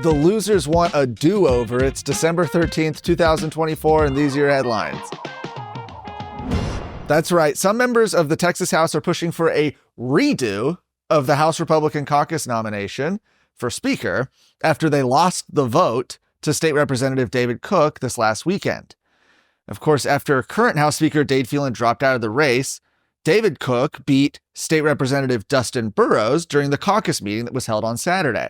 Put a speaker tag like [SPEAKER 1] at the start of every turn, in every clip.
[SPEAKER 1] The losers want a do-over. It's December 13th, 2024, and these are your headlines. That's right. Some members of the Texas House are pushing for a redo of the House Republican Caucus nomination for Speaker after they lost the vote to State Representative David Cook this last weekend. Of course, after current House Speaker Dade Phelan dropped out of the race, David Cook beat State Representative Dustin Burrows during the caucus meeting that was held on Saturday.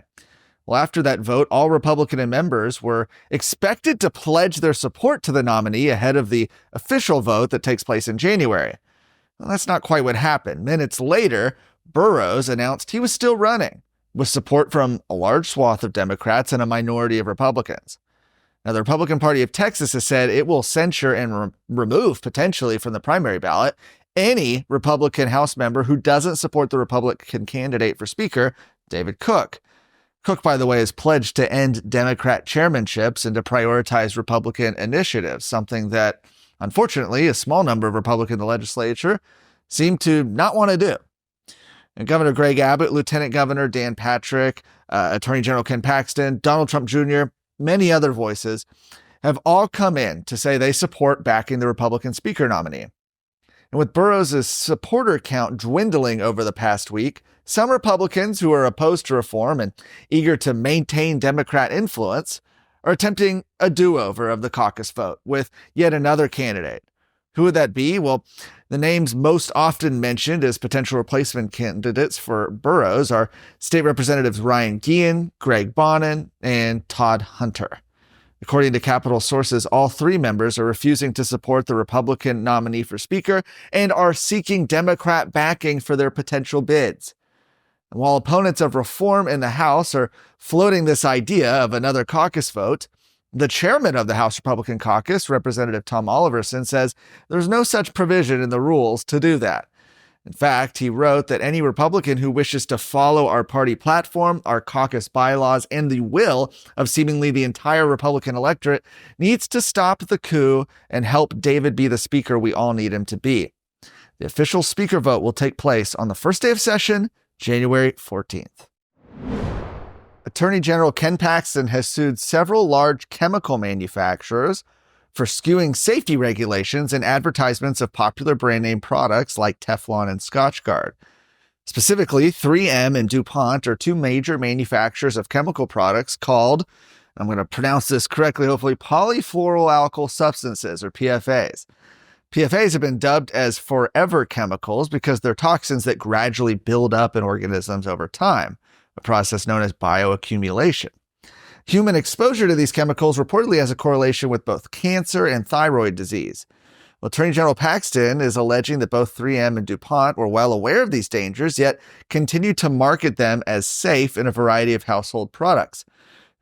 [SPEAKER 1] Well, after that vote, all Republican members were expected to pledge their support to the nominee ahead of the official vote that takes place in January. Well, that's not quite what happened. Minutes later, Burrows announced he was still running, with support from a large swath of Democrats and a minority of Republicans. Now, the Republican Party of Texas has said it will censure and remove, potentially from the primary ballot, any Republican House member who doesn't support the Republican candidate for Speaker, David Cook. Cook, by the way, has pledged to end Democrat chairmanships and to prioritize Republican initiatives, something that, unfortunately, a small number of Republicans in the legislature seem to not want to do. And Governor Greg Abbott, Lieutenant Governor Dan Patrick, Attorney General Ken Paxton, Donald Trump Jr., many other voices have all come in to say they support backing the Republican Speaker nominee. And with Burrows' supporter count dwindling over the past week, some Republicans who are opposed to reform and eager to maintain Democrat influence are attempting a do-over of the caucus vote with yet another candidate. Who would that be? Well, the names most often mentioned as potential replacement candidates for Burrows are State Representatives Ryan Guillen, Greg Bonin, and Todd Hunter. According to Capitol sources, all three members are refusing to support the Republican nominee for Speaker and are seeking Democrat backing for their potential bids. And while opponents of reform in the House are floating this idea of another caucus vote, the chairman of the House Republican Caucus, Representative Tom Oliverson, says there's no such provision in the rules to do that. In fact, he wrote that any Republican who wishes to follow our party platform, our caucus bylaws, and the will of seemingly the entire Republican electorate needs to stop the coup and help David be the Speaker we all need him to be. The official Speaker vote will take place on the first day of session, January 14th. Attorney General Ken Paxton has sued several large chemical manufacturers for skewing safety regulations and advertisements of popular brand name products like Teflon and Scotchgard. Specifically, 3M and DuPont are two major manufacturers of chemical products called, I'm going to pronounce this correctly, hopefully, polyfluoroalkyl substances, or PFAs. PFAs have been dubbed as forever chemicals because they're toxins that gradually build up in organisms over time, a process known as bioaccumulation. Human exposure to these chemicals reportedly has a correlation with both cancer and thyroid disease. Well, Attorney General Paxton is alleging that both 3M and DuPont were well aware of these dangers, yet continue to market them as safe in a variety of household products.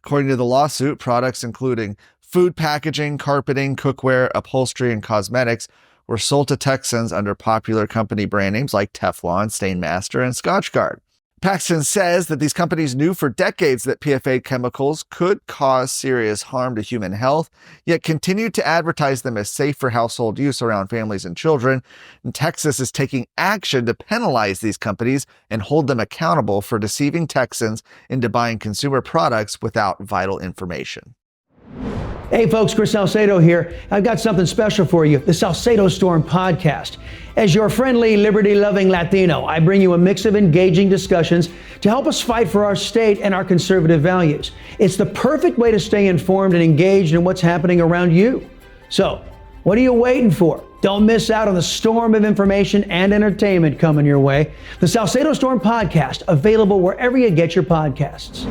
[SPEAKER 1] According to the lawsuit, products including food packaging, carpeting, cookware, upholstery, and cosmetics were sold to Texans under popular company brand names like Teflon, Stainmaster, and Scotchgard. Paxton says that these companies knew for decades that PFA chemicals could cause serious harm to human health, yet continued to advertise them as safe for household use around families and children. And Texas is taking action to penalize these companies and hold them accountable for deceiving Texans into buying consumer products without vital information.
[SPEAKER 2] Hey folks, Chris Salcedo here. I've got something special for you, the Salcedo Storm podcast. As your friendly, liberty-loving Latino, I bring you a mix of engaging discussions to help us fight for our state and our conservative values. It's the perfect way to stay informed and engaged in what's happening around you. So, what are you waiting for? Don't miss out on the storm of information and entertainment coming your way. The Salcedo Storm podcast, available wherever you get your podcasts.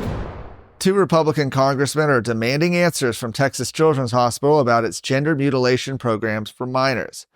[SPEAKER 1] Two Republican congressmen are demanding answers from Texas Children's Hospital about its gender mutilation programs for minors.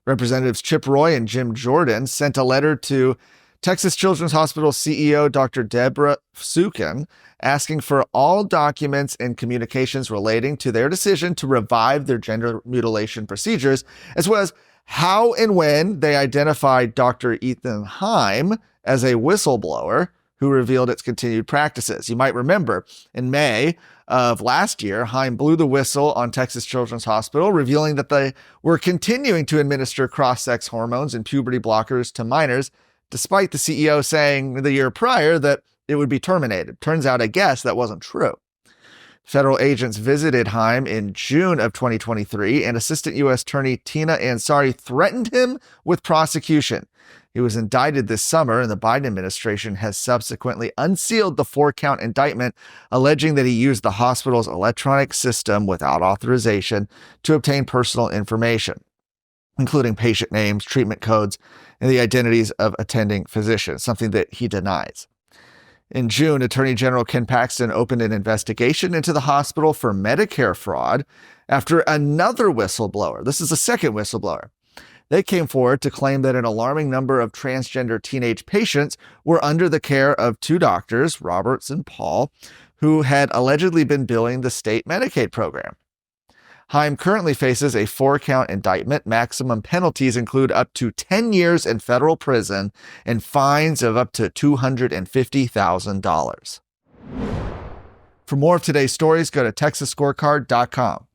[SPEAKER 1] Representatives Chip Roy and Jim Jordan sent a letter to Texas Children's Hospital CEO Dr. Deborah Sukin asking for all documents and communications relating to their decision to revive their gender mutilation procedures, as well as how and when they identified Dr. Ethan Heim as a whistleblower who revealed its continued practices. You might remember in May of last year, Heim blew the whistle on Texas Children's Hospital, revealing that they were continuing to administer cross-sex hormones and puberty blockers to minors, despite the CEO saying the year prior that it would be terminated. Turns out, I guess, that wasn't true. Federal agents visited Heim in June of 2023, and Assistant U.S. Attorney Tina Ansari threatened him with prosecution. He was indicted this summer, and the Biden administration has subsequently unsealed the 4-count indictment, alleging that he used the hospital's electronic system without authorization to obtain personal information, including patient names, treatment codes, and the identities of attending physicians, something that he denies. In June, Attorney General Ken Paxton opened an investigation into the hospital for Medicare fraud after another whistleblower, this is the second whistleblower, they came forward to claim that an alarming number of transgender teenage patients were under the care of 2 doctors, Roberts and Paul, who had allegedly been billing the state Medicaid program. Heim currently faces a 4-count indictment. Maximum penalties include up to 10 years in federal prison and fines of up to $250,000. For more of today's stories, go to TexasScorecard.com.